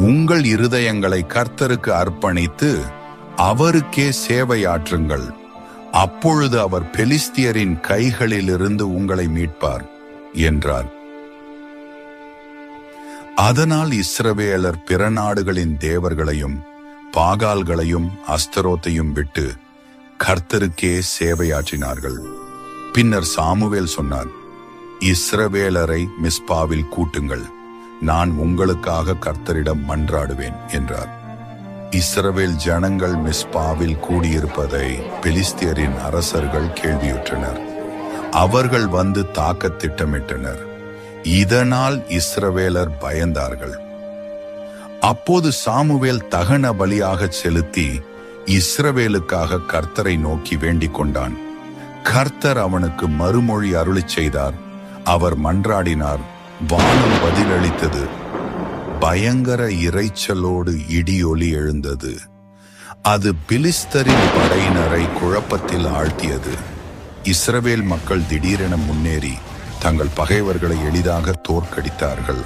உங்கள் இருதயங்களை கர்த்தருக்கு அர்ப்பணித்து அவருக்கே சேவையாற்றுங்கள். அப்பொழுது அவர் பெலிஸ்தியரின் கைகளிலிருந்து உங்களை மீட்பார் என்றார். அதனால் இஸ்ரவேலர் பிற நாடுகளின் தேவர்களையும் பாகால்களையும் அஸ்தரோத்தையும் விட்டு கர்த்தருக்கே சேவையாற்றினார்கள். பின்னர் சாமுவேல் சொன்னார், இஸ்ரவேலரை மிஸ்பாவில் கூட்டுங்கள், நான் உங்களுக்காக கர்த்தரிடம் மன்றாடுவேன் என்றார். இஸ்ரவேல் ஜனங்கள் மிஸ்பாவில் கூடியிருப்பதை பெலிஸ்தியரின் அரசர்கள் கேள்வியுற்றனர். அவர்கள் வந்து தாக்க திட்டமிட்டனர். இதனால் இஸ்ரவேலர் பயந்தார்கள். அப்போது சாமுவேல் தகன பலியாக செலுத்தி இஸ்ரவேலுக்காக கர்த்தரை நோக்கி வேண்டிக் கொண்டான். கர்த்தர் அவனுக்கு மறுமொழி அருளிச் செய்தார். அவர் மன்றாடினார், வானம் பதிலளித்தது. பயங்கர இரைச்சலோடு இடியொலி எழுந்தது. அது பெலிஸ்தரின் படையினரை குழப்பத்தில் ஆழ்த்தியது. இஸ்ரவேல் மக்கள் திடீரென முன்னேறி தங்கள் பகைவர்களை எளிதாக தோற்கடித்தார்கள்.